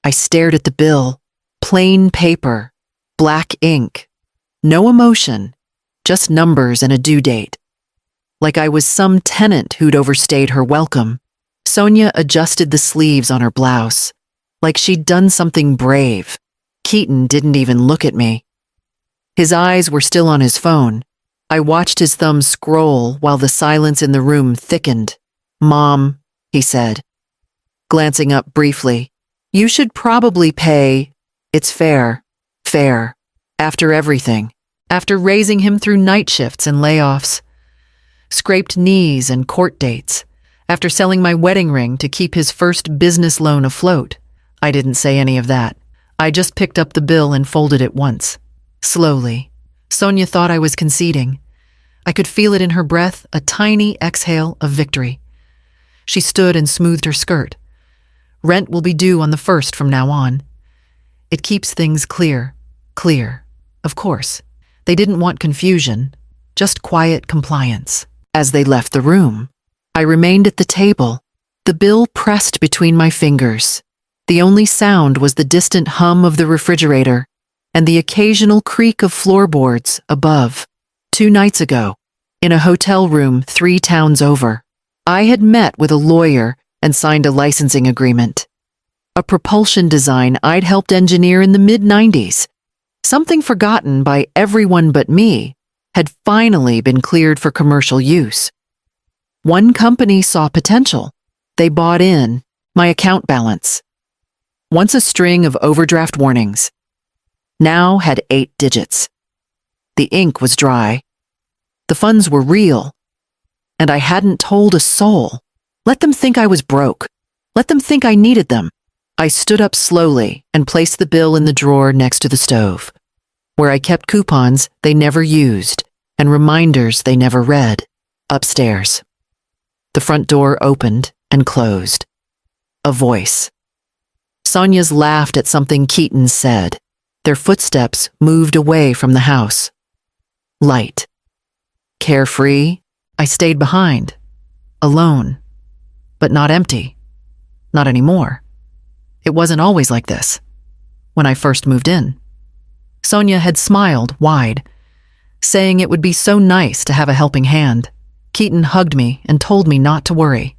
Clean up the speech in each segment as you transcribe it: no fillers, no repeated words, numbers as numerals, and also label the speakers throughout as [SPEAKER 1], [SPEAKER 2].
[SPEAKER 1] I stared at the bill. Plain paper. Black ink. No emotion. Just numbers and a due date. Like I was some tenant who'd overstayed her welcome. Sonia adjusted the sleeves on her blouse. Like she'd done something brave. Keaton didn't even look at me. His eyes were still on his phone. I watched his thumb scroll while the silence in the room thickened. "Mom," he said, glancing up briefly, "you should probably pay. It's fair. Fair. After everything. After raising him through night shifts and layoffs. Scraped knees and court dates. After selling my wedding ring to keep his first business loan afloat." I didn't say any of that. I just picked up the bill and folded it once. Slowly. Sonia thought I was conceding. I could feel it in her breath, a tiny exhale of victory. She stood and smoothed her skirt. "Rent will be due on the 1st from now on. It keeps things clear. Clear. Of course. They didn't want confusion, just quiet compliance." As they left the room, I remained at the table, the bill pressed between my fingers. The only sound was the distant hum of the refrigerator and the occasional creak of floorboards above. 2 nights ago, in a hotel room 3 towns over, I had met with a lawyer and signed a licensing agreement. A propulsion design I'd helped engineer in the mid-90s, something forgotten by everyone but me, had finally been cleared for commercial use. One company saw potential. They bought in. My account balance, once a string of overdraft warnings, now had 8 digits. The ink was dry. The funds were real. And I hadn't told a soul. Let them think I was broke. Let them think I needed them. I stood up slowly and placed the bill in the drawer next to the stove, where I kept coupons they never used and reminders they never read. Upstairs. The front door opened and closed. A voice. Sonia's laughed at something Keaton said. Their footsteps moved away from the house. Light. Carefree, I stayed behind. Alone. But not empty. Not anymore. It wasn't always like this. When I first moved in, Sonia had smiled wide, saying it would be so nice to have a helping hand. Keaton hugged me and told me not to worry.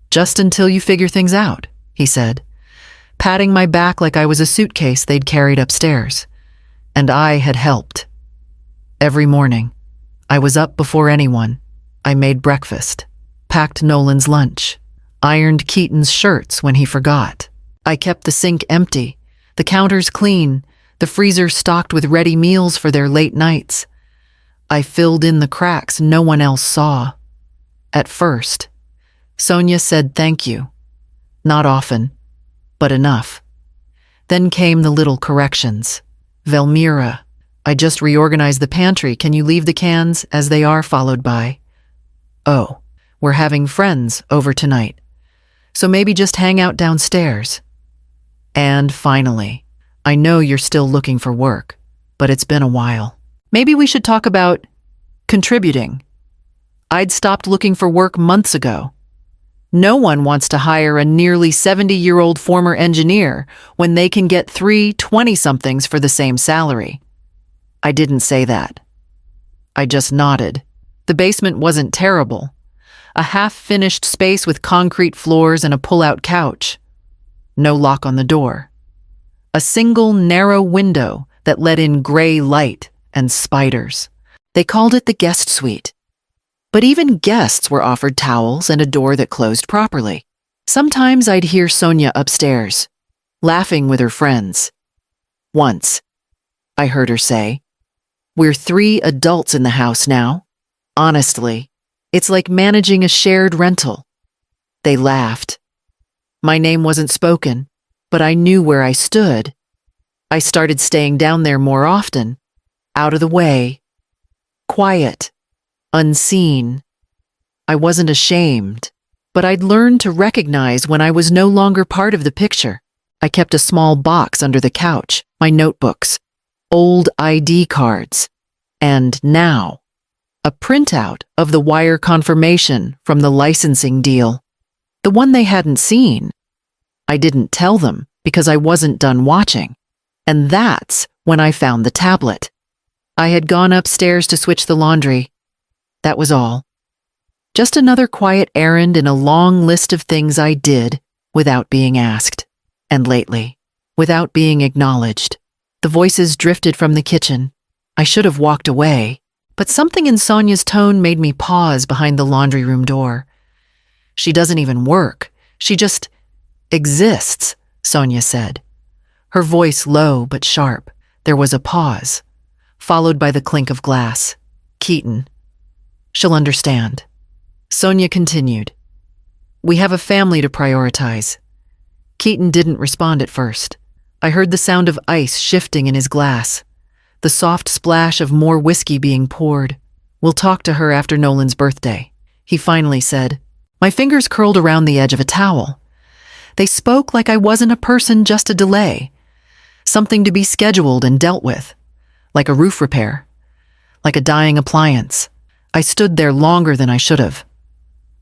[SPEAKER 1] "Just until you figure things out," he said, patting my back like I was a suitcase they'd carried upstairs. And I had helped. Every morning, I was up before anyone. I made breakfast, packed Nolan's lunch, ironed Keaton's shirts when he forgot. I kept the sink empty, the counters clean, the freezer stocked with ready meals for their late nights. I filled in the cracks no one else saw. At first, Sonia said thank you. Not often, but enough. Then came the little corrections. "Velmira, I just reorganized the pantry. Can you leave the cans as they are?" Followed by, "Oh, we're having friends over tonight, so maybe just hang out downstairs." And finally, "I know you're still looking for work, but it's been a while. Maybe we should talk about contributing." I'd stopped looking for work months ago. No one wants to hire a nearly 70-year-old former engineer when they can get 3 20-somethings for the same salary. I didn't say that. I just nodded. The basement wasn't terrible. A half-finished space with concrete floors and a pull-out couch. No lock on the door. A single narrow window that let in gray light and spiders. They called it the guest suite. But even guests were offered towels and a door that closed properly. Sometimes I'd hear Sonia upstairs, laughing with her friends. Once, I heard her say, "We're 3 adults in the house now. Honestly, it's like managing a shared rental." They laughed. My name wasn't spoken, but I knew where I stood. I started staying down there more often, out of the way, quiet, unseen. I wasn't ashamed, but I'd learned to recognize when I was no longer part of the picture. I kept a small box under the couch, my notebooks, old ID cards, and now, a printout of the wire confirmation from the licensing deal, the one they hadn't seen. I didn't tell them because I wasn't done watching. And that's when I found the tablet. I had gone upstairs to switch the laundry. That was all. Just another quiet errand in a long list of things I did without being asked. And lately, without being acknowledged. The voices drifted from the kitchen. I should have walked away, but something in Sonia's tone made me pause behind the laundry room door. She doesn't even work. She just exists, Sonia said. Her voice low but sharp. There was a pause, followed by the clink of glass. Keaton. She'll understand. Sonia continued. We have a family to prioritize. Keaton didn't respond at first. I heard the sound of ice shifting in his glass, the soft splash of more whiskey being poured. We'll talk to her after Nolan's birthday, he finally said. My fingers curled around the edge of a towel. They spoke like I wasn't a person, just a delay. Something to be scheduled and dealt with. Like a roof repair. Like a dying appliance. I stood there longer than I should have.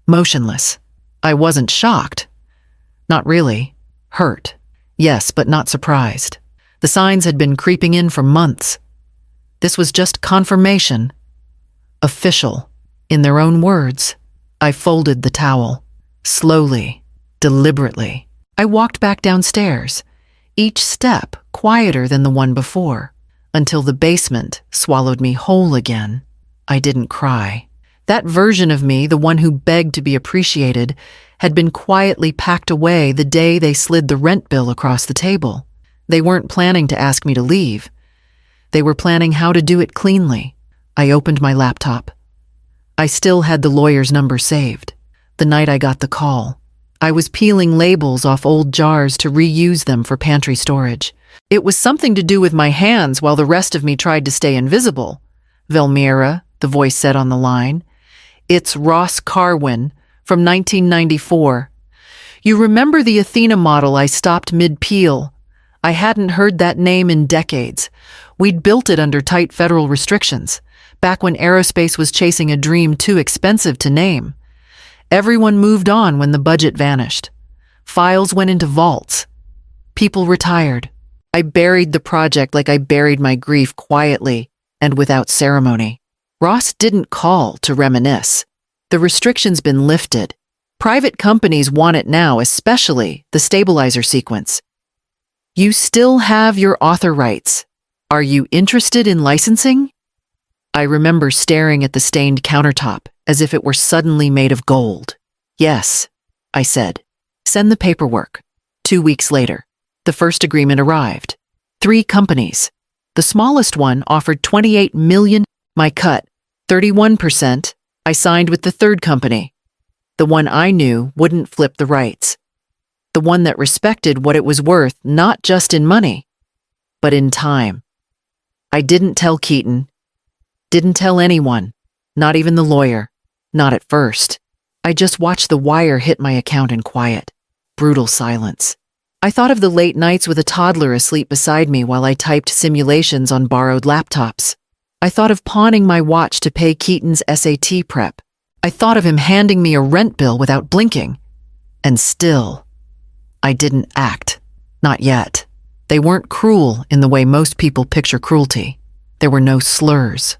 [SPEAKER 1] Motionless. I wasn't shocked. Not really. Hurt. Yes, but not surprised. The signs had been creeping in for months. This was just confirmation. Official. In their own words. I folded the towel. Slowly. Deliberately. I walked back downstairs. Each step quieter than the one before. Until the basement swallowed me whole again. I didn't cry. That version of me, the one who begged to be appreciated, had been quietly packed away the day they slid the rent bill across the table. They weren't planning to ask me to leave. They were planning how to do it cleanly. I opened my laptop. I still had the lawyer's number saved. The night I got the call, I was peeling labels off old jars to reuse them for pantry storage. It was something to do with my hands while the rest of me tried to stay invisible. Velmira, the voice said on the line. It's Ross Carwin from 1994. You remember the Athena model I stopped mid-peel? I hadn't heard that name in decades. We'd built it under tight federal restrictions, back when aerospace was chasing a dream too expensive to name. Everyone moved on when the budget vanished. Files went into vaults. People retired. I buried the project like I buried my grief quietly and without ceremony. Ross didn't call to reminisce. The restriction's been lifted. Private companies want it now, especially the stabilizer sequence. You still have your author rights. Are you interested in licensing? I remember staring at the stained countertop as if it were suddenly made of gold. Yes, I said. Send the paperwork. 2 weeks later, the first agreement arrived. 3 companies. The smallest one offered $28 million. My cut, 31%, I signed with the third company. The one I knew wouldn't flip the rights. The one that respected what it was worth, not just in money, but in time. I didn't tell Keaton. Didn't tell anyone. Not even the lawyer. Not at first. I just watched the wire hit my account in quiet. Brutal silence. I thought of the late nights with a toddler asleep beside me while I typed simulations on borrowed laptops. I thought of pawning my watch to pay Keaton's SAT prep. I thought of him handing me a rent bill without blinking. And still, I didn't act. Not yet. They weren't cruel in the way most people picture cruelty. There were no slurs.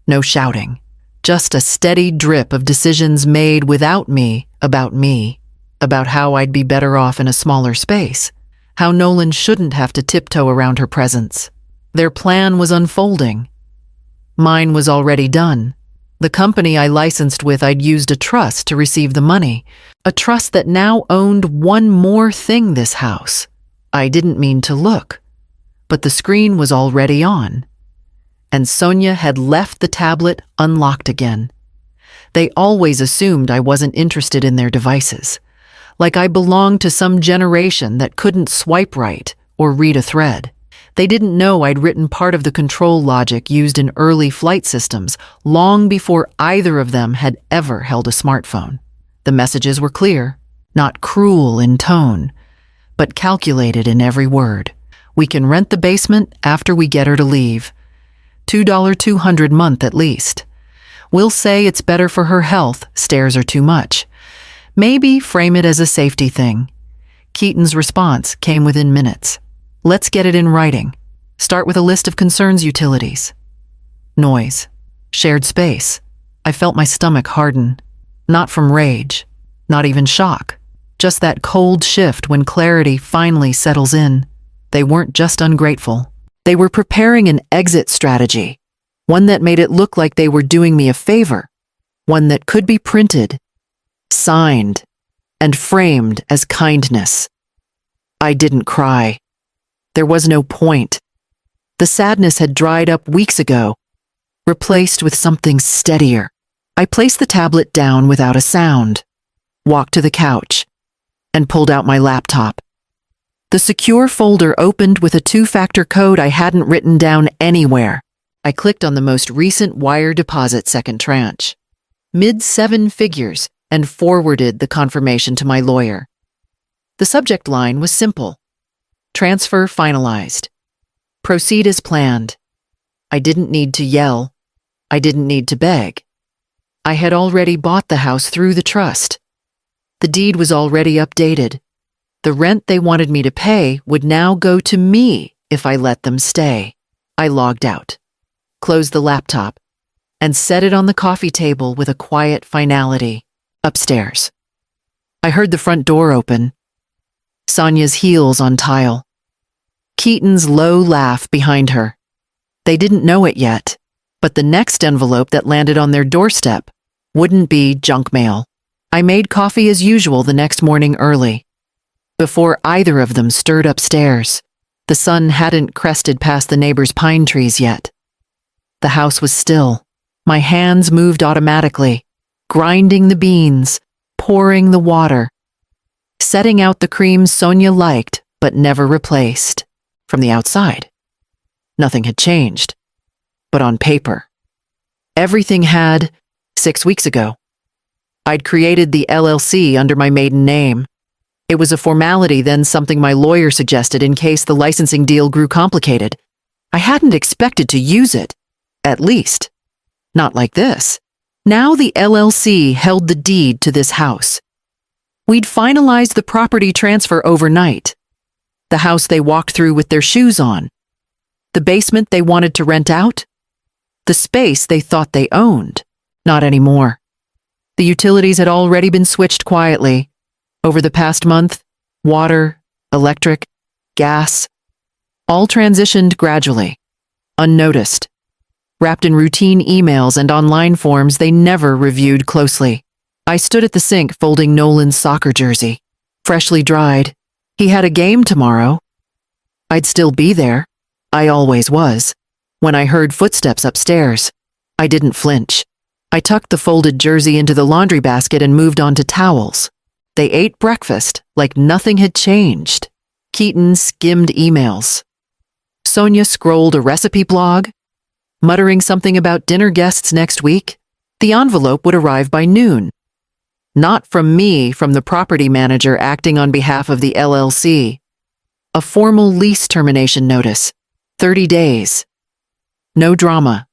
[SPEAKER 1] No shouting. Just a steady drip of decisions made without me, about how I'd be better off in a smaller space, how Nolan shouldn't have to tiptoe around her presence. Their plan was unfolding. Mine was already done. The company I licensed with, I'd used a trust to receive the money, a trust that now owned one more thing, this house. I didn't mean to look, but the screen was already on. And Sonia had left the tablet unlocked again. They always assumed I wasn't interested in their devices, like I belonged to some generation that couldn't swipe right or read a thread. They didn't know I'd written part of the control logic used in early flight systems long before either of them had ever held a smartphone. The messages were clear, not cruel in tone, but calculated in every word. We can rent the basement after we get her to leave. $200 a month at least. We'll say it's better for her health, stairs are too much. Maybe frame it as a safety thing. Keaton's response came within minutes. Let's get it in writing. Start with a list of concerns utilities. Noise. Shared space. I felt my stomach harden. Not from rage. Not even shock. Just that cold shift when clarity finally settles in. They weren't just ungrateful. They were preparing an exit strategy. One that made it look like they were doing me a favor. One that could be printed, signed, and framed as kindness. I didn't cry. There was no point. The sadness had dried up weeks ago, replaced with something steadier. I placed the tablet down without a sound, walked to the couch, and pulled out my laptop. The secure folder opened with a 2-factor code I hadn't written down anywhere. I clicked on the most recent wire deposit second tranche, mid-7 figures, and forwarded the confirmation to my lawyer. The subject line was simple. Transfer finalized. Proceed as planned. I didn't need to yell. I didn't need to beg. I had already bought the house through the trust. The deed was already updated. The rent they wanted me to pay would now go to me if I let them stay. I logged out, closed the laptop, and set it on the coffee table with a quiet finality. Upstairs. I heard the front door open. Sonia's heels on tile. Keaton's low laugh behind her. They didn't know it yet, but the next envelope that landed on their doorstep wouldn't be junk mail. I made coffee as usual the next morning early. Before either of them stirred upstairs, the sun hadn't crested past the neighbor's pine trees yet. The house was still. My hands moved automatically, grinding the beans, pouring the water, setting out the cream Sonia liked but never replaced. From the outside, nothing had changed. But on paper, everything had, 6 weeks ago. I'd created the LLC under my maiden name. It was a formality, then something my lawyer suggested in case the licensing deal grew complicated. I hadn't expected to use it, at least. Not like this. Now the LLC held the deed to this house. We'd finalized the property transfer overnight. The house they walked through with their shoes on. The basement they wanted to rent out. The space they thought they owned. Not anymore. The utilities had already been switched quietly. Over the past month, water, electric, gas, all transitioned gradually, unnoticed, wrapped in routine emails and online forms they never reviewed closely. I stood at the sink folding Nolan's soccer jersey, freshly dried. He had a game tomorrow. I'd still be there. I always was. When I heard footsteps upstairs, I didn't flinch. I tucked the folded jersey into the laundry basket and moved on to towels. They ate breakfast like nothing had changed. Keaton skimmed emails. Sonia scrolled a recipe blog, muttering something about dinner guests next week. The envelope would arrive by noon. Not from me, from the property manager acting on behalf of the LLC. A formal lease termination notice. 30 days. No drama.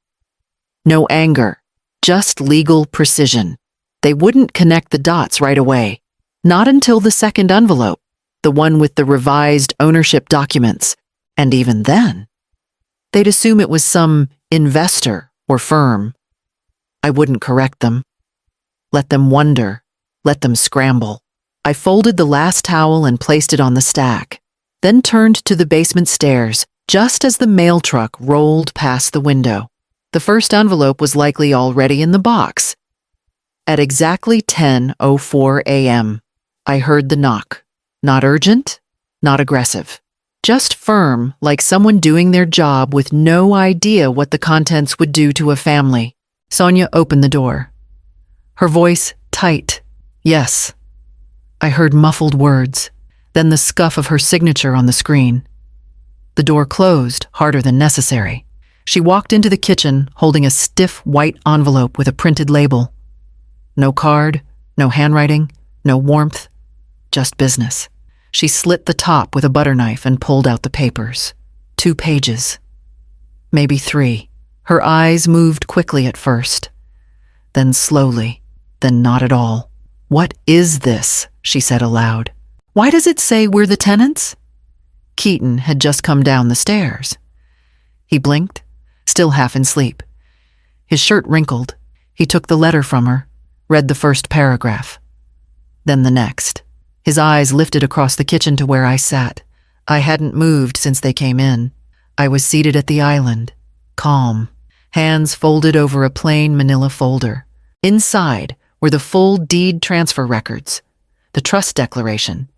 [SPEAKER 1] No anger. Just legal precision. They wouldn't connect the dots right away. Not until the second envelope, the one with the revised ownership documents. And even then, they'd assume it was some investor or firm. I wouldn't correct them. Let them wonder. Let them scramble. I folded the last towel and placed it on the stack, then turned to the basement stairs just as the mail truck rolled past the window. The first envelope was likely already in the box. At exactly 10:04 a.m., I heard the knock. Not urgent, not aggressive. Just firm, like someone doing their job with no idea what the contents would do to a family. Sonia opened the door. Her voice tight. Yes. I heard muffled words, then the scuff of her signature on the screen. The door closed, harder than necessary. She walked into the kitchen, holding a stiff white envelope with a printed label. No card, no handwriting, no warmth, just business. She slit the top with a butter knife and pulled out the papers. 2 pages. Maybe 3. Her eyes moved quickly at first, then slowly, then not at all. What is this? She said aloud. Why does it say we're the tenants? Keaton had just come down the stairs. He blinked, still half in sleep. His shirt wrinkled. He took the letter from her, read the first paragraph. Then the next. His eyes lifted across the kitchen to where I sat. I hadn't moved since they came in. I was seated at the island, calm, hands folded over a plain manila folder. Inside were the full deed transfer records, the trust declaration,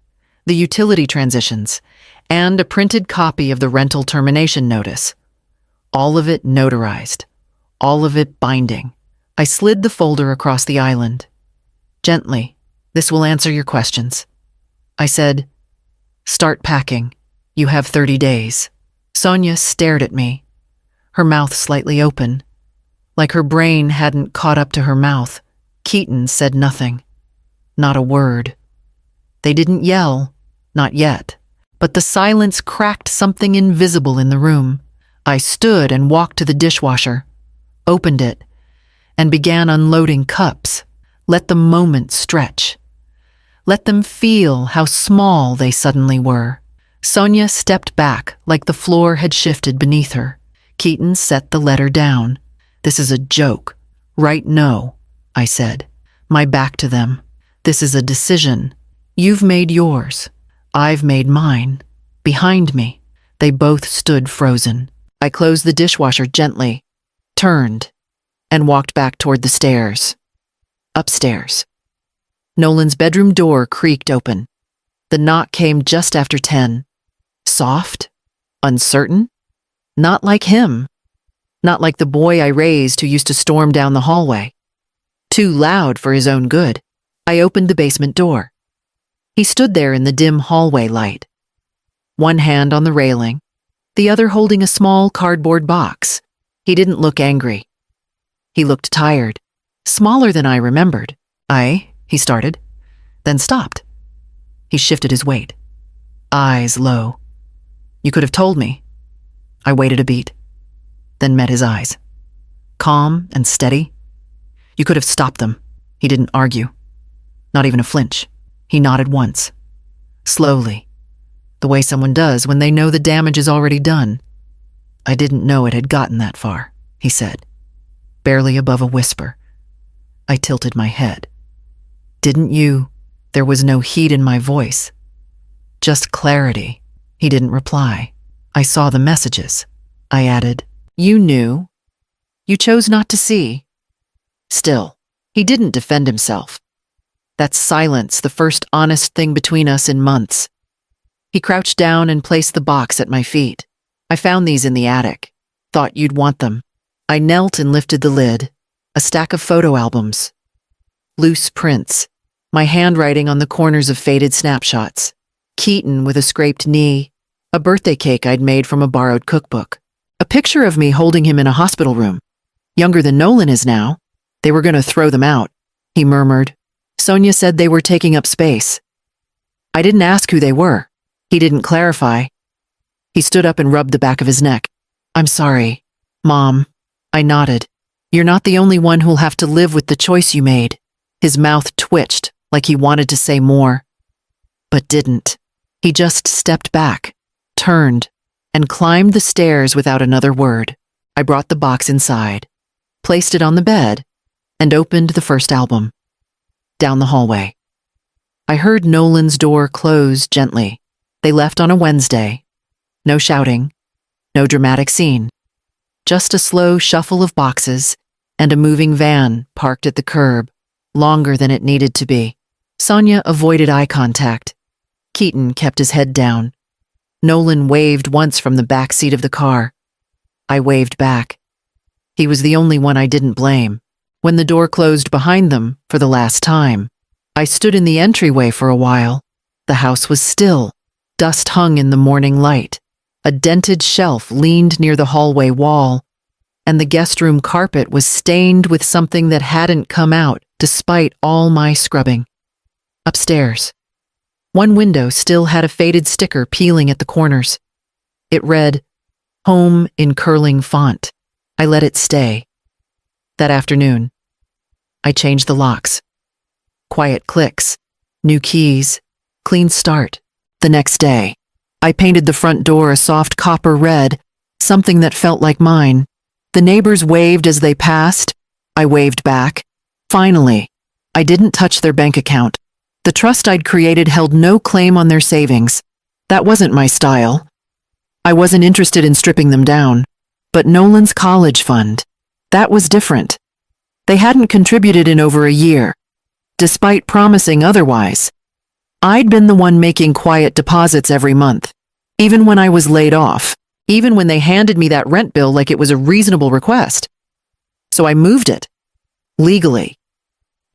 [SPEAKER 1] the utility transitions, and a printed copy of the rental termination notice. All of it notarized, all of it binding. I slid the folder across the island. Gently, this will answer your questions. I said, start packing. You have 30 days. Sonia stared at me, her mouth slightly open. Like her brain hadn't caught up to her mouth, Keaton said nothing. Not a word. They didn't yell, not yet, but the silence cracked something invisible in the room. I stood and walked to the dishwasher, opened it, and began unloading cups. Let the moment stretch. Let them feel how small they suddenly were. Sonia stepped back like the floor had shifted beneath her. Keaton set the letter down. This is a joke. Right? No, I said, my back to them. This is a decision. You've made yours. I've made mine. Behind me. They both stood frozen. I closed the dishwasher gently, turned, and walked back toward the stairs. Upstairs. Nolan's bedroom door creaked open. The knock came just after 10. Soft? Uncertain? Not like him. Not like the boy I raised who used to storm down the hallway. Too loud for his own good. I opened the basement door. He stood there in the dim hallway light. One hand on the railing, the other holding a small cardboard box. He didn't look angry. He looked tired, smaller than I remembered. He started, then stopped. He shifted his weight. Eyes low. You could have told me. I waited a beat, then met his eyes. Calm and steady. You could have stopped them. He didn't argue. Not even a flinch. He nodded once. Slowly. The way someone does when they know the damage is already done. I didn't know it had gotten that far, he said, barely above a whisper. I tilted my head. Didn't you? There was no heat in my voice. Just clarity. He didn't reply. I saw the messages. I added, you knew. You chose not to see. Still, he didn't defend himself. That silence, the first honest thing between us in months. He crouched down and placed the box at my feet. I found these in the attic. Thought you'd want them. I knelt and lifted the lid. A stack of photo albums. Loose prints. My handwriting on the corners of faded snapshots. Keaton with a scraped knee. A birthday cake I'd made from a borrowed cookbook. A picture of me holding him in a hospital room. Younger than Nolan is now. They were going to throw them out, he murmured. Sonia said they were taking up space. I didn't ask who they were. He didn't clarify. He stood up and rubbed the back of his neck. I'm sorry, Mom. I nodded. You're not the only one who'll have to live with the choice you made. His mouth twitched like he wanted to say more, but didn't. He just stepped back, turned, and climbed the stairs without another word. I brought the box inside, placed it on the bed, and opened the first album. Down the hallway. I heard Nolan's door close gently. They left on a Wednesday. No shouting, no dramatic scene. Just a slow shuffle of boxes and a moving van parked at the curb, longer than it needed to be. Sonia avoided eye contact. Keaton kept his head down. Nolan waved once from the back seat of the car. I waved back. He was the only one I didn't blame. When the door closed behind them for the last time, I stood in the entryway for a while. The house was still. Dust hung in the morning light. A dented shelf leaned near the hallway wall, and the guest room carpet was stained with something that hadn't come out despite all my scrubbing. Upstairs. One window still had a faded sticker peeling at the corners. It read, Home in curling font. I let it stay. That afternoon, I changed the locks. Quiet clicks, new keys, clean start. The next day, I painted the front door a soft copper red, something that felt like mine. The neighbors waved as they passed. I waved back. Finally, I didn't touch their bank account. The trust I'd created held no claim on their savings. That wasn't my style. I wasn't interested in stripping them down. But Nolan's college fund, that was different. They hadn't contributed in over a year, despite promising otherwise. I'd been the one making quiet deposits every month, even when I was laid off, even when they handed me that rent bill like it was a reasonable request. So I moved it, legally,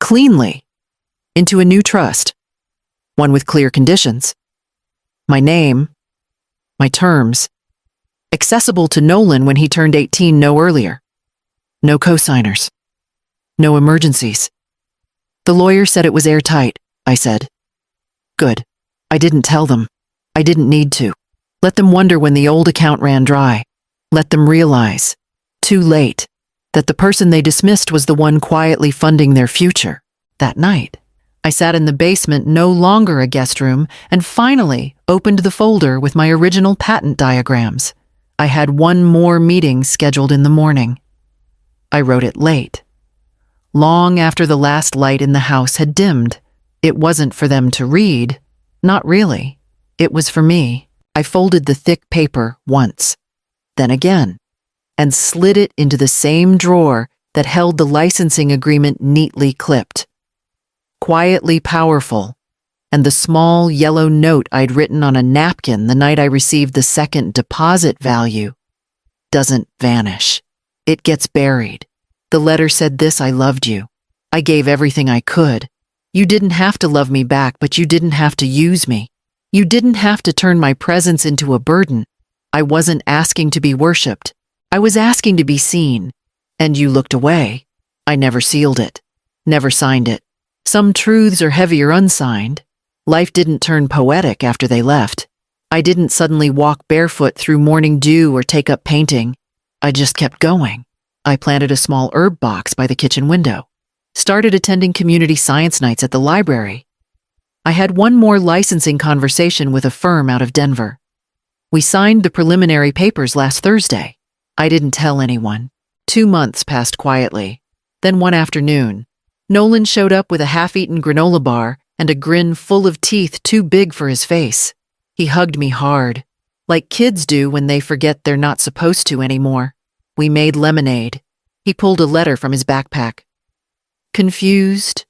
[SPEAKER 1] cleanly, into a new trust, one with clear conditions. My name, my terms, accessible to Nolan when he turned 18 no earlier. No co-signers. No emergencies. The lawyer said it was airtight, I said. Good. I didn't tell them. I didn't need to. Let them wonder when the old account ran dry. Let them realize, too late, that the person they dismissed was the one quietly funding their future. That night, I sat in the basement, no longer a guest room, and finally opened the folder with my original patent diagrams. I had one more meeting scheduled in the morning. I wrote it late, long after the last light in the house had dimmed. It wasn't for them to read. Not really. It was for me. I folded the thick paper once, then again, and slid it into the same drawer that held the licensing agreement neatly clipped. Quietly powerful, and the small yellow note I'd written on a napkin the night I received the second deposit value doesn't vanish. It gets buried. The letter said this: I loved you. I gave everything I could. You didn't have to love me back, but you didn't have to use me. You didn't have to turn my presence into a burden. I wasn't asking to be worshipped. I was asking to be seen. And you looked away. I never sealed it. Never signed it. Some truths are heavier unsigned. Life didn't turn poetic after they left. I didn't suddenly walk barefoot through morning dew or take up painting. I just kept going. I planted a small herb box by the kitchen window. Started attending community science nights at the library. I had one more licensing conversation with a firm out of Denver. We signed the preliminary papers last Thursday. I didn't tell anyone. 2 months passed quietly. Then one afternoon, Nolan showed up with a half-eaten granola bar and a grin full of teeth too big for his face. He hugged me hard, like kids do when they forget they're not supposed to anymore. We made lemonade. He pulled a letter from his backpack. Confused?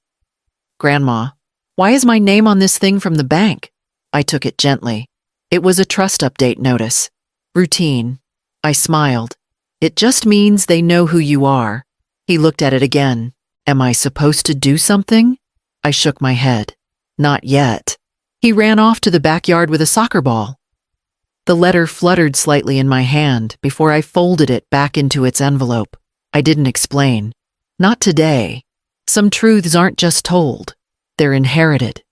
[SPEAKER 1] Grandma, why is my name on this thing from the bank? I took it gently. It was a trust update notice. Routine. I smiled. It just means they know who you are. He looked at it again. Am I supposed to do something? I shook my head. Not yet. He ran off to the backyard with a soccer ball. The letter fluttered slightly in my hand before I folded it back into its envelope. I didn't explain. Not today. Some truths aren't just told. They're inherited.